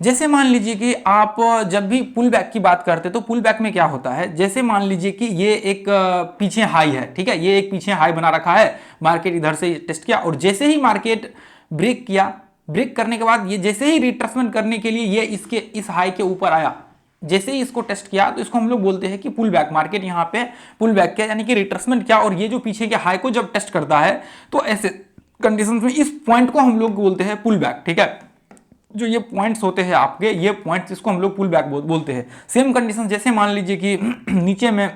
जैसे मान लीजिए कि आप जब भी पुल बैक की बात करते हैं तो पुल बैक में क्या होता है, जैसे मान लीजिए कि ये एक पीछे हाई है, ठीक है, ये एक पीछे हाई बना रखा है, मार्केट इधर से टेस्ट किया और जैसे ही मार्केट ब्रेक किया, ब्रेक करने के बाद ये जैसे ही रिट्रेसमेंट करने के लिए ये इसके इस हाई के ऊपर आया, जैसे ही इसको टेस्ट किया तो इसको हम लोग बोलते हैं कि पुल बैक, मार्केट यहाँ पे पुल बैक किया यानी कि रिट्रेसमेंट किया और ये जो पीछे के हाई को जब टेस्ट करता है तो ऐसे कंडीशंस में इस पॉइंट को हम लोग बोलते हैं पुल बैक, ठीक है। जो ये पॉइंट्स होते हैं आपके, ये पॉइंट्स इसको हम लोग पुल बैक बोलते हैं। सेम कंडीशन जैसे मान लीजिए कि नीचे में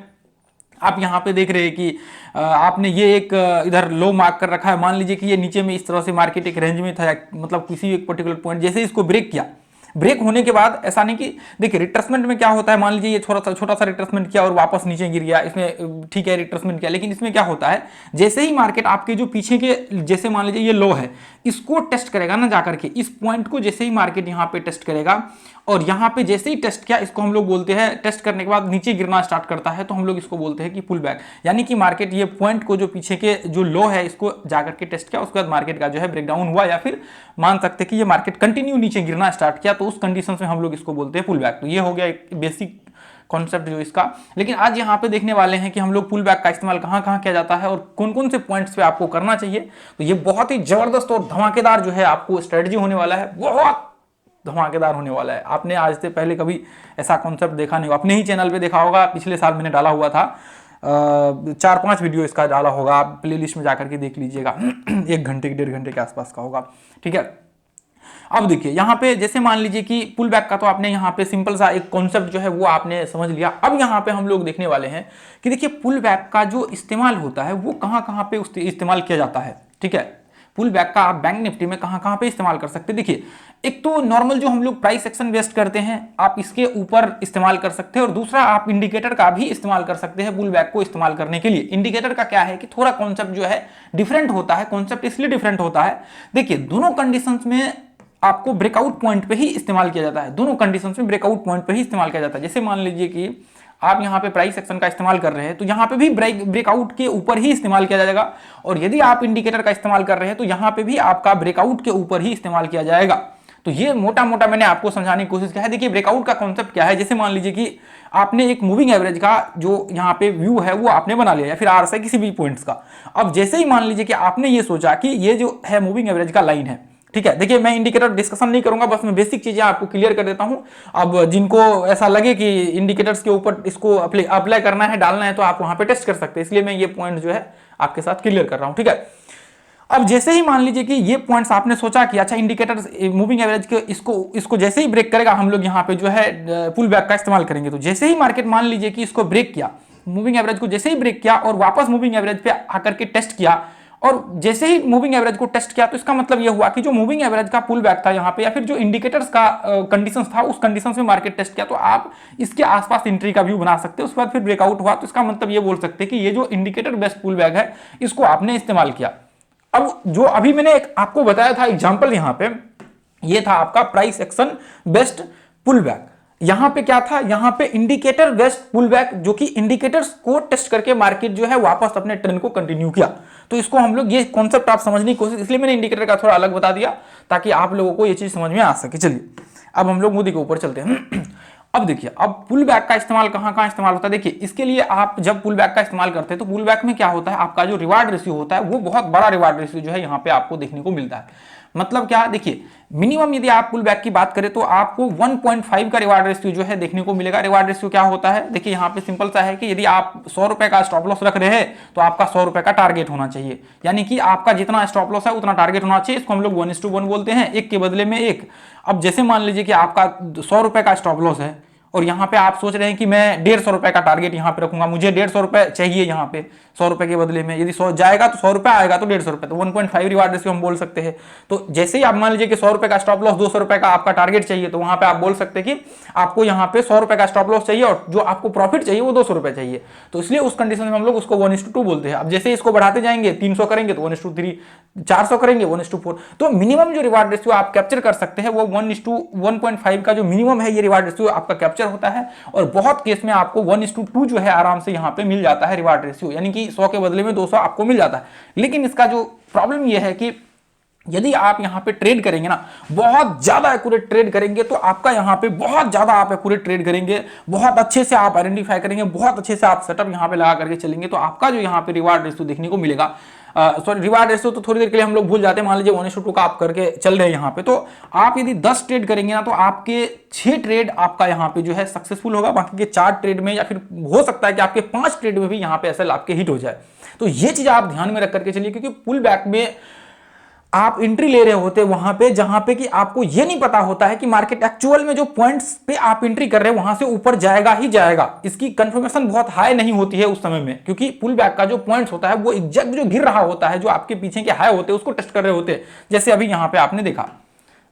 आप यहाँ पे देख रहे हैं कि आपने ये एक इधर लो मार्क कर रखा है, मान लीजिए कि ये नीचे में इस तरह से मार्केट एक रेंज में था, मतलब किसी एक पर्टिकुलर पॉइंट जैसे इसको ब्रेक किया, ब्रेक होने के बाद ऐसा नहीं कि देखिए रिट्रेसमेंट में क्या होता है, मान लीजिए ये छोटा सा रिट्रेसमेंट किया और वापस नीचे गिर गया, इसमें ठीक है रिट्रेसमेंट किया, लेकिन इसमें क्या होता है जैसे ही मार्केट आपके जो पीछे के, जैसे मान लीजिए ये लो है, इसको टेस्ट करेगा ना जाकर के, इस पॉइंट को जैसे ही मार्केट यहाँ पे टेस्ट करेगा और यहाँ पे जैसे ही टेस्ट किया, इसको हम लोग बोलते हैं, टेस्ट करने के बाद नीचे गिरना स्टार्ट करता है तो हम लोग इसको बोलते हैं कि पुल बैक, यानी कि मार्केट ये पॉइंट को जो पीछे के जो लो है इसको जाकर के टेस्ट किया, उसके बाद मार्केट का जो है ब्रेकडाउन हुआ या फिर मान सकते हैं कि ये मार्केट कंटिन्यू नीचे गिरना स्टार्ट किया, तो उस कंडीशन में हम लोग इसको बोलते हैं पुल बैक। तो ये हो गया एक बेसिक कॉन्सेप्ट जो इसका। लेकिन आज यहाँ पे देखने वाले हैं कि हम लोग पुल बैक का इस्तेमाल कहाँ कहाँ किया जाता है और कौन कौन से पॉइंट्स पे आपको करना चाहिए। तो ये बहुत ही जबरदस्त और धमाकेदार जो है आपको स्ट्रेटजी होने वाला है, बहुत धमाकेदार होने वाला है। आपने आज से पहले कभी ऐसा कॉन्सेप्ट देखा नहीं होगा, अपने ही चैनल पे देखा होगा, पिछले साल मैंने डाला हुआ था, 4-5 वीडियो इसका डाला होगा, आप प्लेलिस्ट में जाकर के देख लीजिएगा। 1 घंटे 1.5 घंटे के आसपास का होगा, ठीक है। अब देखिए यहाँ पे जैसे मान लीजिए कि पुल बैक का तो आपने यहाँ पे सिंपल सा एक कॉन्सेप्ट जो है वो आपने समझ लिया। अब यहाँ पे हम लोग देखने वाले हैं कि देखिए पुल बैक का जो इस्तेमाल होता है वो कहाँ कहाँ पे इस्तेमाल किया जाता है, ठीक है। पुल बैक का आप बैंक निफ्टी में कहाँ कहाँ पे इस्तेमाल कर सकते हैं। देखिए एक तो नॉर्मल जो हम लोग प्राइस एक्शन बेस्ड करते हैं आप इसके ऊपर इस्तेमाल कर सकते हैं और दूसरा आप इंडिकेटर का भी इस्तेमाल कर सकते हैं पुल बैक को इस्तेमाल करने के लिए। इंडिकेटर का क्या है कि थोड़ा कॉन्सेप्ट जो है डिफरेंट होता है, कॉन्सेप्ट इसलिए डिफरेंट होता है, देखिए दोनों कंडीशंस में आपको ब्रेकआउट पॉइंट पे ही इस्तेमाल किया जाता है, दोनों कंडीशंस में ब्रेकआउट पॉइंट पे ही इस्तेमाल किया जाता है। जैसे मान लीजिए कि आप यहाँ पे प्राइस एक्शन का इस्तेमाल कर रहे हैं तो यहाँ पे भी ब्रेकआउट के ऊपर ही इस्तेमाल किया जाएगा और यदि आप इंडिकेटर का इस्तेमाल कर रहे हैं तो यहाँ पे भी आपका ब्रेकआउट के ऊपर ही इस्तेमाल किया जाएगा। तो ये मोटा मोटा मैंने आपको समझाने की कोशिश किया है। देखिए ब्रेकआउट का कॉन्सेप्ट क्या है, जैसे मान लीजिए कि आपने एक मूविंग एवरेज का जो यहाँ पे व्यू है वो आपने बना लिया या फिर आरएसआई किसी भी पॉइंट्स का। अब जैसे ही मान लीजिए कि आपने ये सोचा कि ये जो है मूविंग एवरेज का लाइन है, ठीक है। देखिए मैं इंडिकेटर डिस्कशन नहीं करूंगा, बस मैं बेसिक चीजें आपको क्लियर कर देता हूं। अब जिनको ऐसा लगे कि इंडिकेटर्स के ऊपर इसको अप्लाई करना है, डालना है, तो आप वहां पे टेस्ट कर सकते हैं, इसलिए मैं ये पॉइंट जो है आपके साथ क्लियर कर रहा हूं, ठीक है। अब जैसे ही मान लीजिए कि ये पॉइंट्स आपने सोचा कि अच्छा इंडिकेटर मूविंग एवरेज के इसको जैसे ही ब्रेक करेगा हम लोग यहाँ पे जो है पुल बैक का इस्तेमाल करेंगे। तो जैसे ही मार्केट मान लीजिए कि इसको ब्रेक किया, मूविंग एवरेज को जैसे ही ब्रेक किया और वापस मूविंग एवरेज पे आकर के टेस्ट किया और जैसे ही मूविंग एवरेज को टेस्ट किया, तो इसका मतलब यह हुआ कि जो मूविंग एवरेज का पुल बैक था यहाँ पे या फिर जो इंडिकेटर्स का कंडीशंस था उस कंडीशंस में मार्केट टेस्ट किया, तो आप इसके आसपास एंट्री का व्यू बना सकते हैं। उसके बाद फिर ब्रेकआउट हुआ तो इसका मतलब ये बोल सकते हैं कि ये जो इंडिकेटर बेस्ड पुल बैक है इसको आपने इस्तेमाल किया। अब जो अभी मैंने एक आपको बताया था एग्जांपल, यहाँ पे ये था आपका price action based pull back. यहां पे क्या था, यहां पे इंडिकेटर बेस्ड पुल बैक, जो कि इंडिकेटर्स को टेस्ट करके मार्केट जो है वापस अपने ट्रेंड को कंटिन्यू किया। तो इसको हम लोग, ये कॉन्सेप्ट आप समझने की कोशिश, इसलिए मैंने इंडिकेटर का थोड़ा अलग बता दिया ताकि आप लोगों को ये चीज समझ में आ सके। चलिए अब हम लोग मुद्दे के ऊपर चलते हैं। अब देखिए अब पुल बैक का इस्तेमाल कहां कहां इस्तेमाल होता है। देखिए इसके लिए आप जब पुल बैक का इस्तेमाल करते हैं तो पुल बैक में क्या होता है, आपका जो रिवार्ड रेशियो होता है वो बहुत बड़ा रिवार्ड रेशियो जो है यहाँ पे आपको देखने को मिलता है। मतलब क्या, देखिए मिनिमम यदि आप पुल बैक की बात करें तो आपको 1.5 का रिवार्ड रेशियो जो है देखने को मिलेगा। रिवार्ड रेशियो क्या होता है, देखिए यहाँ पे सिंपल सा है कि यदि आप 100 रुपए का स्टॉप लॉस रख रहे हैं तो आपका 100 रुपए का टारगेट होना चाहिए, यानी कि आपका जितना स्टॉप लॉस है उतना टारगेट होना चाहिए। इसको हम लोग 1:1 बोलते हैं, एक के बदले में एक। अब जैसे मान लीजिए कि आपका 100 रुपए का स्टॉप लॉस है और यहाँ पे आप सोच रहे हैं कि मैं 150 रुपए का टारगेट यहाँ पे रखूंगा, मुझे 150 रुपए चाहिए यहाँ पे 100 रुपए के बदले में। यदि 100 जाएगा तो 100 रुपए आएगा तो 150 रुपए, तो 1.5 रिवार्ड रेशियो हम बोल सकते हैं। तो जैसे ही आप मान लीजिए कि 100 रुपए का स्टॉप लॉस 200 रुपए का आपका टारगेट चाहिए, तो वहां पे आप बोल सकते हैं कि आपको यहाँ पे 100 रुपए का स्टॉप लॉस चाहिए और जो आपको प्रॉफिट चाहिए वो 200 रुपए चाहिए। तो इसलिए उस कंडीशन में हम लोग उसको 1:2 बोलते हैं। अब जैसे इसको बढ़ाते जाएंगे, 300 करेंगे तो 1:3, 400 करेंगे 1:4। तो मिनिमम जो रिवार्ड रेशियो आप कैप्चर कर सकते हैं वो 1:1.5 का जो मिनिमम है ये रिवार्ड रेशियो आपका कैप्चर होता है। और बहुत केस में आपको 1:2 जो है आराम से यहाँ पे मिल जाता है रिवार्ड रेशियो, यानी कि 100 के बदले में 200 आपको मिल जाता है। लेकिन इसका जो प्रॉब्लम ये है कि यदि आप यहाँ पे ट्रेड करेंगे ना, बहुत ज्यादा एक्यूरेट ट्रेड करेंगे, तो आपका यहाँ पे बहुत ज्यादा आप एक्यूरेट ट्रेड करेंगे, बहुत अच्छे से आप आइडेंटिफाई करेंगे, बहुत अच्छे से आप सेटअप यहाँ पे लगा करके चलेंगे, तो आपका जो यहाँ पे रिवार्ड रेशियो देखने को मिलेगा। सॉरी, रिवार्ड रेशियो तो थोड़ी देर के लिए हम लोग भूल जाते हैं, मान लीजिए 1:2 का आप करके चल रहे हैं यहाँ पे, तो आप यदि 10 ट्रेड करेंगे ना, तो आपके 6 ट्रेड आपका यहाँ पे जो है सक्सेसफुल होगा, बाकी के 4 ट्रेड में, या फिर हो सकता है कि आपके 5 ट्रेड में भी यहाँ पे एसएल आपके हिट हो जाए। तो ये चीज आप ध्यान में रख करके चलिए, क्योंकि पुल बैक में आप एंट्री ले रहे होते वहां पे जहां पे कि आपको ये नहीं पता होता है कि मार्केट एक्चुअल में जो पॉइंट्स पे आप एंट्री कर रहे हैं वहां से ऊपर जाएगा ही जाएगा। इसकी कंफर्मेशन बहुत हाई नहीं होती है उस समय में, क्योंकि पुल बैक का जो पॉइंट्स होता है वो एग्जैक्ट जो गिर रहा होता है, जो आपके पीछे के हाई होते हैं उसको टेस्ट कर रहे होते हैं। जैसे अभी यहां पे आपने देखा,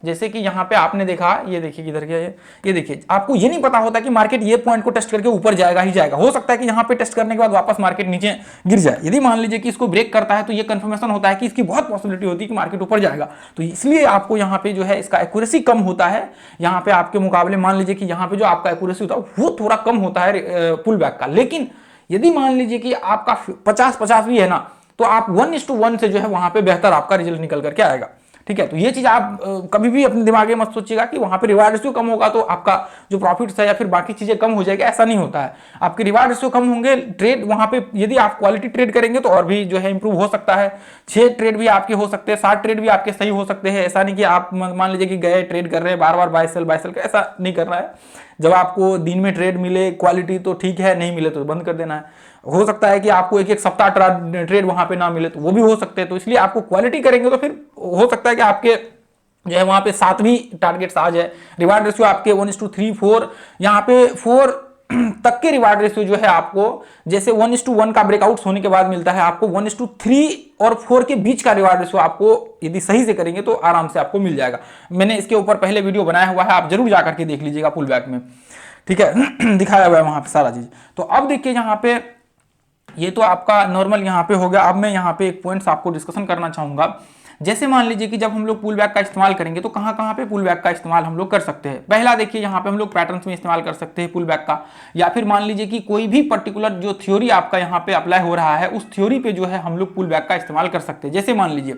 जैसे कि यहाँ पे आपने देखा, ये देखिए किधर गया ये देखिए, आपको ये नहीं पता होता कि मार्केट ये पॉइंट को टेस्ट करके ऊपर जाएगा ही जाएगा। हो सकता है कि यहाँ पे टेस्ट करने के बाद वापस मार्केट नीचे गिर जाए। यदि मान लीजिए कि इसको ब्रेक करता है तो ये कंफर्मेशन होता है कि इसकी बहुत पॉसिबिलिटी होती है कि मार्केट ऊपर जाएगा। तो इसलिए आपको यहाँ पे जो है इसका एक्यूरेसी कम होता है यहाँ पे आपके मुकाबले। मान लीजिए कि यहाँ पे जो आपका एक्यूरेसी होता है वो थोड़ा कम होता है पुल बैक का। लेकिन यदि मान लीजिए कि आपका 50-50 भी है ना, तो आप 1:1 से जो है वहां पे बेहतर आपका रिजल्ट निकल करके आएगा। ठीक है, तो ये चीज आप कभी भी अपने दिमाग में मत सोचिएगा कि वहां पे रिवार्ड रेशियो कम होगा तो आपका जो प्रॉफिट्स है या फिर बाकी चीजें कम हो जाएगी, ऐसा नहीं होता है। आपके रिवार्ड रेशियो कम होंगे, ट्रेड वहां पे यदि आप क्वालिटी ट्रेड करेंगे तो और भी जो है इंप्रूव हो सकता है। 6 ट्रेड भी आपके हो सकते हैं, 7 ट्रेड भी आपके सही हो सकते हैं। ऐसा नहीं कि आप मान लीजिए कि गए ट्रेड कर रहे हैं बार बार बाय सेल का, ऐसा नहीं करना है। जब आपको दिन में ट्रेड मिले क्वालिटी तो ठीक है, नहीं मिले तो बंद कर देना है। हो सकता है कि आपको एक सप्ताह ट्रेड वहां पे ना मिले, तो वो भी हो सकते हैं। तो इसलिए आपको क्वालिटी करेंगे तो फिर हो सकता है कि आपके जो है वहां पे 7 भी टारगेट्स आ जाए। रिवार्ड रेशियो आपके 1:3, 4, यहाँ पे 4 तक के रिवार्ड रेशियो जो है आपको जैसे 1:1 का ब्रेकआउट्स होने के बाद मिलता है, आपको 1:3 और 4 के बीच का रिवार्ड रेशियो आपको यदि सही से करेंगे तो आराम से आपको मिल जाएगा। मैंने इसके ऊपर पहले वीडियो बनाया हुआ है, आप जरूर जाकर के देख लीजिएगा पुल बैक में। ठीक है, दिखाया हुआ है वहां पे सारा चीज। तो अब देखिए यहाँ पे ये तो आपका नॉर्मल यहाँ पे हो गया। अब मैं यहाँ पे एक पॉइंट्स आपको डिस्कशन करना चाहूंगा। जैसे मान लीजिए कि जब हम लोग पुल बैक का इस्तेमाल करेंगे तो कहाँ कहाँ पे पुल बैक का इस्तेमाल हम लोग कर सकते हैं। पहला देखिए यहाँ पे हम लोग पैटर्न्स में इस्तेमाल कर सकते हैं पुल बैक का, या फिर मान लीजिए कि कोई भी पर्टिकुलर जो थ्योरी आपका यहाँ पे अप्लाई हो रहा है उस थ्योरी पे जो है हम लोग पुल बैक का इस्तेमाल कर सकते हैं। जैसे मान लीजिए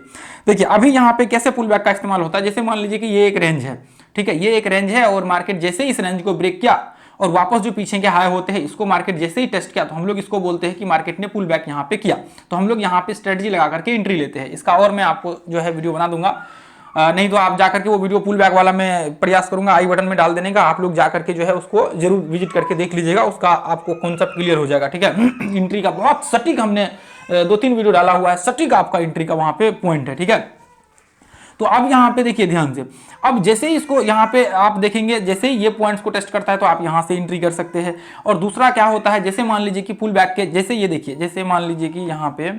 देखिए अभी यहाँ पे कैसे पुल बैक का इस्तेमाल होता है। जैसे मान लीजिए कि ये एक रेंज है, ठीक है, ये एक रेंज है और मार्केट जैसे इस रेंज को ब्रेक किया और वापस जो पीछे के हाई होते हैं इसको मार्केट जैसे ही टेस्ट किया तो हम लोग इसको बोलते हैं कि मार्केट ने पुल बैक यहाँ पे किया। तो हम लोग यहाँ पे स्ट्रेटजी लगा करके एंट्री लेते हैं। इसका और मैं आपको जो है वीडियो बना दूंगा, नहीं तो आप जाकर के वो वीडियो पुल बैक वाला मैं प्रयास करूंगा आई बटन में डाल देने का। आप लोग जाकर के जो है उसको जरूर विजिट करके देख लीजिएगा, उसका आपको कॉन्सेप्ट क्लियर हो जाएगा। ठीक है, एंट्री का बहुत सटीक हमने 2-3 वीडियो डाला हुआ है, सटीक आपका एंट्री का वहां पे पॉइंट है। ठीक है, तो अब यहाँ पे देखिए ध्यान से, अब जैसे ही इसको यहाँ पे आप देखेंगे जैसे ही ये पॉइंट्स को टेस्ट करता है तो आप यहाँ से एंट्री कर सकते हैं। और दूसरा क्या होता है, जैसे मान लीजिए कि पुल बैक के जैसे ये देखिए, जैसे मान लीजिए कि यहाँ पे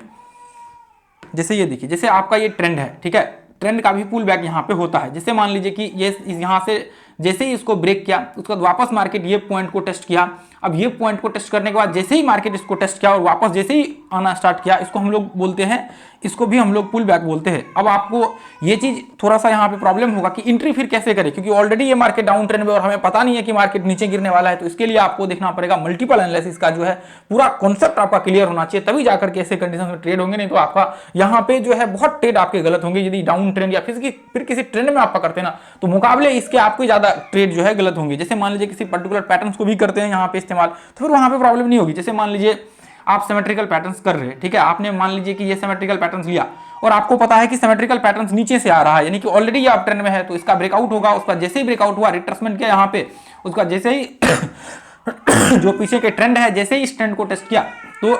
जैसे ये देखिए, जैसे आपका ये ट्रेंड है, ठीक है, ट्रेंड का भी पुल बैक यहाँ पे होता है। जैसे मान लीजिए कि ये यहाँ से जैसे ही इसको ब्रेक किया उसके बाद वापस मार्केट ये पॉइंट को टेस्ट किया। अब ये पॉइंट को टेस्ट करने के बाद जैसे ही मार्केट इसको टेस्ट किया और वापस जैसे ही आना स्टार्ट किया, इसको हम लोग बोलते हैं, इसको भी हम लोग पुल बैक बोलते हैं। अब आपको ये चीज थोड़ा सा यहाँ पे प्रॉब्लम होगा कि एंट्री फिर कैसे करें, क्योंकि ऑलरेडी ये मार्केट डाउन ट्रेंड में और हमें पता नहीं है कि मार्केट नीचे गिरने वाला है। तो इसके लिए आपको देखना पड़ेगा मल्टीपल एनालिसिस का जो है पूरा कॉन्सेप्ट आपका क्लियर होना चाहिए, तभी जाकर के ऐसे कंडीशन में ट्रेड होंगे। नहीं तो आपका यहाँ पे जो है बहुत ट्रेड आपके गलत होंगे। यदि डाउन ट्रेंड या फिर किसी ट्रेंड में आप पकड़ते हैं ना तो मुकाबले इसके आपको ज्यादा ट्रेड जो है गलत होंगे। जैसे मान लीजिए किसी पर्टिकुलर पैटर्न्स को भी करते हैं यहाँ पे इस्तेमाल, तो फिर वहां पे प्रॉब्लम नहीं होगी। जैसे मान लीजिए आप सिमेट्रिकल पैटर्न्स कर रहे हैं, ठीक है, आपने मान लीजिए कि ये सिमेट्रिकल पैटर्न्स लिया और आपको पता है कि सिमेट्रिकल पैटर्न्स नीचे से आ रहा है, यानी कि ऑलरेडी ये अप ट्रेंड में है, तो इसका ब्रेकआउट होगा। उसका जैसे ही ब्रेकआउट हुआ, रिट्रेसमेंट किया यहाँ पे, उसका जैसे ही जो पीछे के ट्रेंड है जैसे ही इस ट्रेंड को टेस्ट किया तो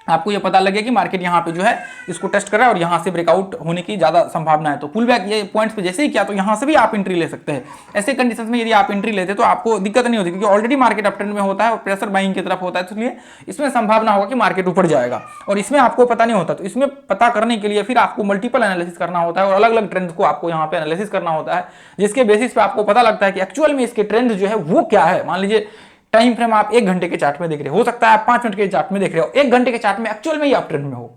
आपको ये पता लगे कि मार्केट यहाँ पे जो है इसको टेस्ट कर रहा है और यहाँ से ब्रेकआउट होने की ज्यादा संभावना है। तो पुल बैक ये पॉइंट्स पे जैसे ही किया तो यहाँ से भी आप एंट्री ले सकते हैं। ऐसे कंडीशंस में यदि आप एंट्री लेते तो आपको दिक्कत नहीं होती, क्योंकि ऑलरेडी मार्केट अप ट्रेंड में होता है और प्रेशर बाइंग की तरफ होता है, तो इसलिए इसमें संभावना होगा कि मार्केट ऊपर जाएगा और इसमें आपको पता नहीं होता। तो इसमें पता करने के लिए फिर आपको मल्टीपल एनालिसिस करना होता है और अलग अलग ट्रेंड्स को आपको यहाँ पे एनालिसिस करना होता है, जिसके बेसिस पे आपको पता लगता है कि एक्चुअल में इसके ट्रेंड्स जो है वो क्या है। मान लीजिए टाइम फ्रेम आप 1 घंटे के चार्ट में देख रहे हो सकता है आप 5 मिनट के चार्ट में देख रहे हो, 1 घंटे के चार्ट में एक्चुअल में ये अप ट्रेंड में हो,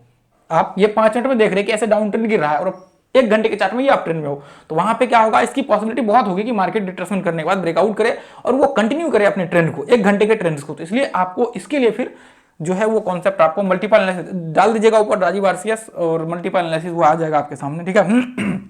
आप ये 5 मिनट में देख रहे हैं कि ऐसे डाउन ट्रेंड गिर रहा है और 1 घंटे के चार्ट में ये अप ट्रेंड में हो, तो वहां पे क्या होगा, इसकी पॉसिबिलिटी बहुत होगी कि मार्केट रिट्रेसमेंट करने के बाद ब्रेकआउट करे और वो कंटिन्यू करे अपने ट्रेंड को, 1 घंटे के ट्रेंड्स को। तो इसलिए आपको इसके लिए फिर जो है वो कॉन्सेप्ट आपको मल्टीपल एनालिसिस डाल दीजिएगा ऊपर राजीव आरसीएस और मल्टीपल एनालिसिस वो आ जाएगा आपके सामने, ठीक है।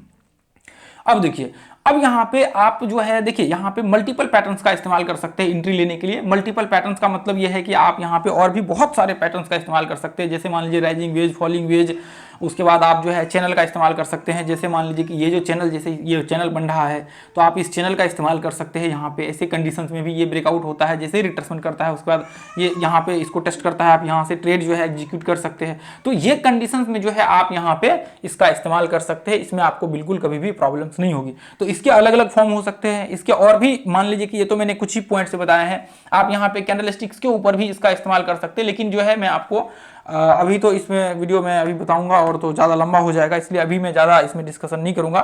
अब देखिए, अब यहाँ पे आप जो है देखिए यहाँ पे मल्टीपल पैटर्न्स का इस्तेमाल कर सकते हैं एंट्री लेने के लिए। मल्टीपल पैटर्न्स का मतलब ये है कि आप यहाँ पे और भी बहुत सारे पैटर्न्स का इस्तेमाल कर सकते हैं, जैसे मान लीजिए राइजिंग वेज, फॉलिंग वेज, उसके बाद आप जो है चैनल का इस्तेमाल कर सकते हैं। जैसे मान लीजिए कि ये जो चैनल, जैसे ये चैनल बन रहा है तो आप इस चैनल का इस्तेमाल कर सकते हैं यहाँ पे। ऐसे कंडीशंस में भी ये ब्रेकआउट होता है, जैसे ही रिट्रेसमेंट करता है उसके बाद ये यहाँ पे इसको टेस्ट करता है, आप यहाँ से ट्रेड जो है एग्जीक्यूट कर सकते हैं। तो ये कंडीशंस में जो है आप यहाँ पे इसका इस्तेमाल कर सकते हैं, इसमें आपको बिल्कुल कभी भी प्रॉब्लम्स नहीं होगी। तो इसके अलग अलग फॉर्म हो सकते हैं, इसके और भी मान लीजिए कि ये तो मैंने कुछ ही पॉइंट से बताया है, आप यहाँ पे कैंडलस्टिक्स के ऊपर भी इसका इस्तेमाल कर सकते हैं। लेकिन जो है मैं आपको अभी तो इसमें वीडियो में अभी बताऊंगा और तो ज़्यादा लंबा हो जाएगा, इसलिए अभी मैं ज़्यादा इसमें डिस्कशन नहीं करूंगा।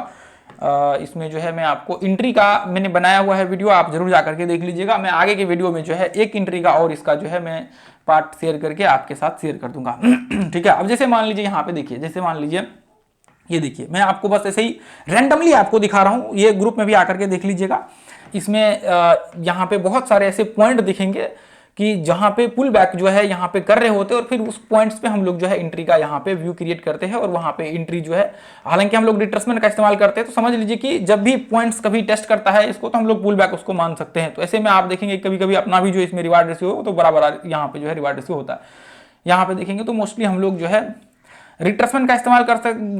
इसमें जो है मैं आपको एंट्री का मैंने बनाया हुआ है वीडियो, आप जरूर जाकर के देख लीजिएगा। मैं आगे के वीडियो में जो है एक एंट्री का और इसका जो है मैं पार्ट शेयर करके आपके साथ शेयर कर दूंगा। ठीक है। अब जैसे मान लीजिए यहाँ पे देखिए, जैसे मान लीजिए ये देखिए, मैं आपको बस ऐसे ही रैंडमली आपको दिखा रहा हूँ, ये ग्रुप में भी आकर के देख लीजिएगा। इसमें यहाँ पे बहुत सारे ऐसे पॉइंट दिखेंगे कि जहाँ पे पुल बैक जो है यहाँ पे कर रहे होते हैं और फिर उस पॉइंट्स पे हम लोग जो है एंट्री का यहाँ पे व्यू क्रिएट करते हैं और वहाँ पे एंट्री जो है, हालांकि हम लोग रिट्रेसमेंट का इस्तेमाल करते हैं। तो समझ लीजिए कि जब भी पॉइंट्स कभी टेस्ट करता है इसको तो हम लोग पुल बैक उसको मान सकते हैं। तो ऐसे में आप देखेंगे कभी कभी अपना भी जो इसमें रिवार्ड रेशियो तो बराबर यहाँ पे जो है रिवार्ड रेशियो होता है। यहाँ पे देखेंगे तो मोस्टली हम लोग जो है रिट्रेसमेंट का इस्तेमाल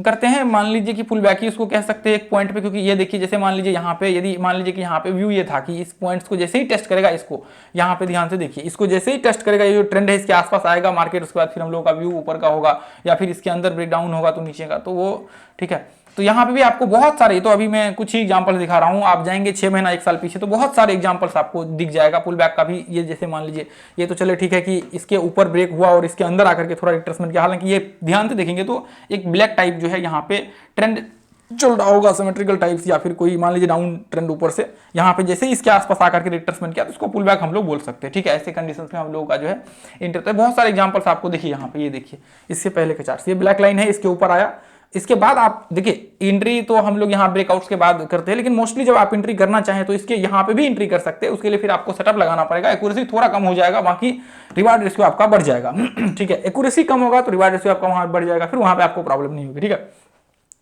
करते हैं। मान लीजिए कि पुल बैक ही उसको कह सकते हैं एक पॉइंट पे, क्योंकि ये देखिए जैसे मान लीजिए यहाँ पे, यदि मान लीजिए कि यहाँ पे व्यू ये था कि इस पॉइंट्स को जैसे ही टेस्ट करेगा, इसको यहाँ पे ध्यान से देखिए, इसको जैसे ही टेस्ट करेगा, ये जो ट्रेंड है इसके आसपास आएगा मार्केट, उसके बाद फिर हम लोगों का व्यू ऊपर का होगा या फिर इसके अंदर ब्रेकडाउन होगा तो नीचे का, तो वो ठीक है। तो यहाँ पे भी आपको बहुत सारे, तो अभी मैं कुछ ही एग्जांपल दिखा रहा हूँ, आप जाएंगे 6 महीना 1 साल पीछे तो बहुत सारे एग्जांपल्स आपको दिख जाएगा पुल बैक का भी। ये जैसे मान लीजिए ये तो चले ठीक है कि इसके ऊपर ब्रेक हुआ और इसके अंदर आकर के थोड़ा रिट्रेसमेंट किया, हालांकि ये ध्यान से देखेंगे तो एक ब्लैक टाइप जो है यहाँ पे ट्रेंड चल रहा होगा, सिमेट्रिकल टाइप्स, या फिर कोई मान लीजिए डाउन ट्रेंड ऊपर से, यहाँ पे जैसे ही इसके आसपास आकर के रिट्रेसमेंट किया तो इसको पुल बैक हम लोग बोल सकते हैं। ठीक है, ऐसे कंडीशंस में हम लोगों का जो है इंटर, तो बहुत सारे एग्जांपल्स आपको देखिए यहाँ पे, ये देखिए इससे पहले के चार्ट, ये ब्लैक लाइन है, इसके ऊपर आया, इसके बाद आप देखिए एंट्री तो हम लोग यहाँ ब्रेकआउट्स के बाद करते हैं, लेकिन मोस्टली जब आप एंट्री करना चाहें तो इसके यहाँ पे भी एंट्री कर सकते हैं। उसके लिए फिर आपको सेटअप लगाना पड़ेगा, एक्यूरेसी थोड़ा कम हो जाएगा, बाकी रिवार्ड रेशियो आपका बढ़ जाएगा। ठीक है, एक्यूरेसी कम होगा तो रिवार्ड रेशियो आपका वहां बढ़ जाएगा, फिर वहां पे आपको प्रॉब्लम नहीं होगी। ठीक है,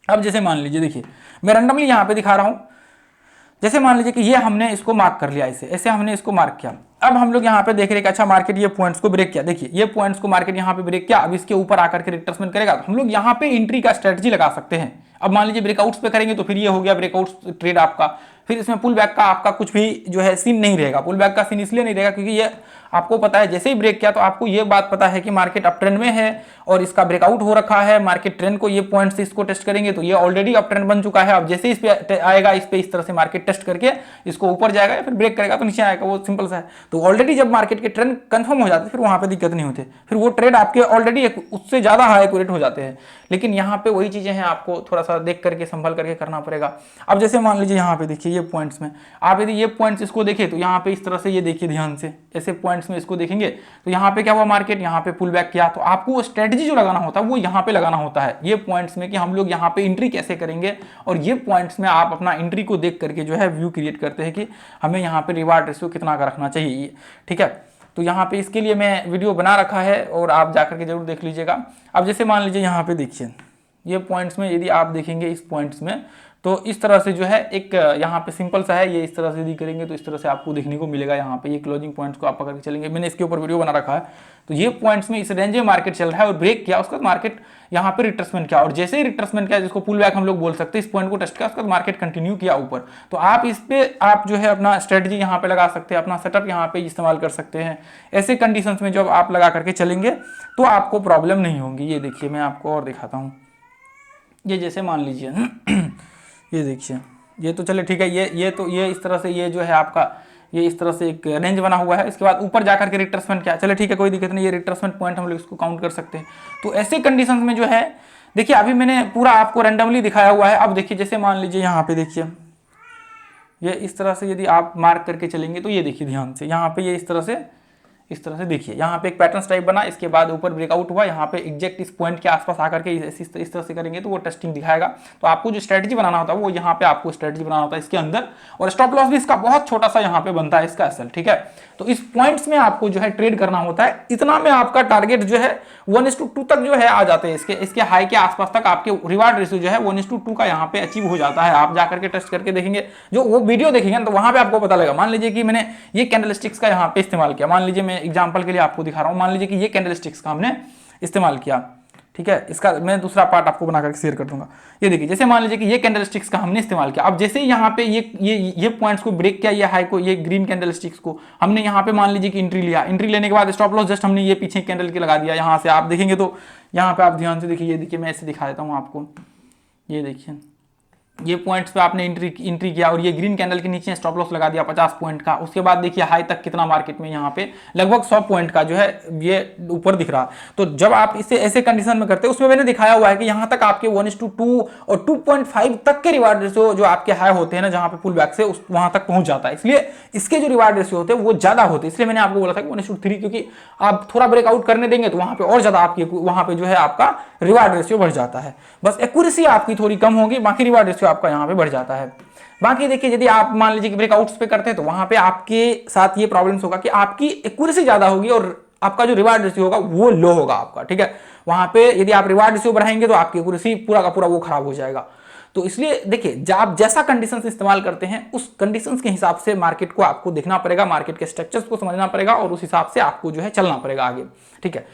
अब जैसे मान लीजिए देखिए मैं रैंडमली यहाँ पे दिखा रहा हूँ, जैसे मान लीजिए कि ये हमने इसको मार्क कर लिया, ऐसे हमने इसको मार्क किया। अब हम लोग यहाँ पे देख रहे हैं कि अच्छा मार्केट ये पॉइंट्स को ब्रेक किया, देखिए ये पॉइंट्स को मार्केट यहाँ पे ब्रेक किया, अब इसके ऊपर आकर के रिट्रेसमेंट करेगा तो हम लोग यहाँ पे एंट्री का स्ट्रेटजी लगा सकते हैं। अब मान लीजिए ब्रेकआउट्स पे करेंगे तो फिर ये हो गया ब्रेकआउट्स ट्रेड आपका, फिर इसमें पुल बैक का आपका कुछ भी जो है सीन नहीं रहेगा। पुल बैक का सीन इसलिए नहीं रहेगा क्योंकि ये आपको पता है जैसे ही ब्रेक किया तो आपको ये बात पता है कि मार्केट अप ट्रेंड में है और इसका ब्रेकआउट हो रखा है, मार्केट ट्रेंड को ये पॉइंट से इसको टेस्ट करेंगे तो ये ऑलरेडी अप ट्रेंड बन चुका है। अब जैसे इस पे आएगा, इस पे इस तरह से मार्केट टेस्ट करके इसको ऊपर जाएगा या फिर ब्रेक करेगा तो नीचे आएगा, वो सिंपल सा है। तो ऑलरेडी जब मार्केट के ट्रेंड कंफर्म हो जाते हैं फिर वहां पे दिक्कत नहीं होती, फिर वो ट्रेड आपके ऑलरेडी उससे ज्यादा हाई एक्यूरेट हो जाते हैं। लेकिन यहाँ पे वही चीजें हैं, आपको थोड़ा सा देख करके संभल करके करना पड़ेगा। अब जैसे मान लीजिए यहाँ पे देखिए ये पॉइंट्स में आप यदि ये पॉइंट्स इसको देखें तो यहाँ पे इस तरह से ये देखिए ध्यान से, ऐसे पॉइंट्स में इसको देखेंगे तो यहाँ पे क्या हुआ, मार्केट यहाँ पे पुल बैक किया, तो आपको वो स्ट्रेटजी जो लगाना होता है वो यहाँ पे लगाना होता है ये पॉइंट्स में कि हम लोग यहाँ पे एंट्री कैसे करेंगे, और ये पॉइंट्स में आप अपना एंट्री को देख करके जो है व्यू क्रिएट करते हैं कि हमें यहाँ पे रिवार्ड रेशियो कितना का रखना चाहिए। ठीक है, तो यहाँ पे इसके लिए मैं वीडियो बना रखा है और आप जाकर के जरूर देख लीजिएगा। अब जैसे मान लीजिए यहाँ पे देखिए ये पॉइंट्स में यदि आप देखेंगे इस पॉइंट्स में तो इस तरह से जो है एक यहाँ पे सिंपल सा है, ये इस तरह से यदि करेंगे तो इस तरह से आपको देखने को मिलेगा। यहाँ पे ये क्लोजिंग पॉइंट्स को आप पकड़ के चलेंगे, मैंने इसके ऊपर वीडियो बना रखा है। तो ये पॉइंट्स में इस रेंज में मार्केट चल रहा है और ब्रेक किया, उसके बाद मार्केट यहाँ पे रिट्रेसमेंट किया, और जैसे ही रिट्रेसमेंट किया जिसको पुल बैक हम लोग बोल सकते हैं, इस पॉइंट को टेस्ट किया, उसके बाद मार्केट कंटिन्यू किया ऊपर। तो आप इस पे आप जो है अपना स्ट्रेटजी यहाँ पे लगा सकते हैं, अपना सेटअप यहाँ पे इस्तेमाल कर सकते हैं। ऐसे कंडीशंस में जब आप लगा करके चलेंगे तो आपको प्रॉब्लम नहीं होगी। ये देखिए मैं आपको और दिखाता हूँ, ये जैसे मान लीजिए ये देखिए, ये तो चले ठीक है, ये इस तरह से ये जो है आपका ये इस तरह से एक रेंज बना हुआ है, इसके बाद ऊपर जाकर के रिट्रेसमेंट क्या, चले ठीक है कोई दिक्कत नहीं, ये रिट्रेसमेंट पॉइंट हम लोग इसको काउंट कर सकते हैं। तो ऐसे कंडीशंस में जो है देखिए अभी मैंने पूरा आपको रैंडमली दिखाया हुआ है। अब देखिए जैसे मान लीजिए यहाँ पे देखिए ये इस तरह से यदि आप मार्क करके चलेंगे तो ये देखिए ध्यान से यहाँ पे ये इस तरह से इस तरह से देखिए यहाँ पे एक पैटर्न टाइप बना, इसके बाद ऊपर ब्रेकआउट हुआ, यहाँ पे एग्जैक्ट इस पॉइंट के आसपास आकर के इस तरह से करेंगे तो वो टेस्टिंग दिखाएगा। तो आपको जो स्ट्रेटजी बनाना होता है वो यहाँ पे आपको स्ट्रेटजी बनाना होता है इसके अंदर, और स्टॉप लॉस भी इसका बहुत छोटा सा यहाँ पे बनता है इसका असल, ठीक है। तो इस पॉइंट्स में आपको जो है ट्रेड करना होता है, इतना में आपका टारगेट जो है 1:2 तक जो है आ जाते हैं, इसके हाई के आसपास तक आपके रिवार्ड रेशियो जो है 1:2 का यहाँ पे अचीव हो जाता है। आप जाकर के टेस्ट करके देखेंगे, जो वो वीडियो देखेंगे तो वहां पे आपको पता लगेगा। मान लीजिए कि मैंने ये कैंडलस्टिक्स का यहाँ पे इस्तेमाल किया, मान लीजिए मैं एग्जांपल के लिए आपको दिखा रहा हूँ, मान लीजिए कि ये कैंडलस्टिक्स का हमने इस्तेमाल किया, ठीक है। इसका मैं दूसरा पार्ट आपको बना करके शेयर कर दूंगा। ये देखिए, जैसे मान लीजिए कि ये कैंडलस्टिक्स का हमने इस्तेमाल किया, अब जैसे ही यहाँ पे ये पॉइंट्स को ब्रेक किया, ये हाई को, ये ग्रीन कैंडलस्टिक्स को हमने यहाँ पे मान लीजिए कि एंट्री लिया, एंट्री लेने के बाद स्टॉप लॉस जस्ट हमने ये पीछे कैंडल के लगा दिया। यहाँ से आप देखेंगे तो यहाँ पे आप ध्यान से देखिए, ये देखिए मैं ऐसे दिखा देता हूँ आपको, ये देखिए ये पॉइंट्स पे आपने एंट्री किया और ये ग्रीन कैंडल के नीचे स्टॉप लॉस लगा दिया 50 पॉइंट का। उसके बाद देखिए हाई तक कितना मार्केट में यहाँ पे लगभग 100 पॉइंट का जो है ये ऊपर दिख रहा। तो जब आप इसे ऐसे कंडीशन में करते हैं, उसमें मैंने दिखाया हुआ है कि यहाँ तक आपके 1:2 और 2.5 तक के रिवार्ड रेशियो जो आपके हाई होते हैं ना, जहाँ पे पुल बैक से वहां तक पहुंच जाता है, इसलिए इसके जो रिवार्ड रेशियो होते हैं वो ज्यादा होते हैं। इसलिए मैंने आपको बोला था कि 1:3, क्योंकि आप थोड़ा ब्रेकआउट करने देंगे तो वहां पे और ज्यादा आपकी वहां पे जो है आपका रिवार्ड रेशियो बढ़ जाता है। बस एक्यूरेसी आपकी थोड़ी कम होगी, बाकी रिवार्ड रेशियो आपका यहाँ पे बढ़ जाता है। बाकी देखिए, यदि आप मान लीजिए कि ब्रेकआउट्स पे करते हैं तो वहां पे आपके साथ ये प्रॉब्लम्स होगा कि आपकी एक्यूरेसी ज्यादा होगी और आपका जो रिवार्ड रेशियो होगा वो लो होगा आपका, ठीक है। वहां पे यदि आप रिवार्ड रेशियो बढ़ाएंगे तो आपकी एक्यूरेसी पूरा का पूरा वो खराब हो जाएगा। तो इसलिए देखिए, आप जैसा कंडीशंस इस्तेमाल करते हैं उस कंडीशंस के हिसाब से मार्केट को आपको देखना पड़ेगा, मार्केट के स्ट्रक्चर्स को समझना पड़ेगा और उस हिसाब से आपको जो है चलना पड़ेगा आगे, ठीक है।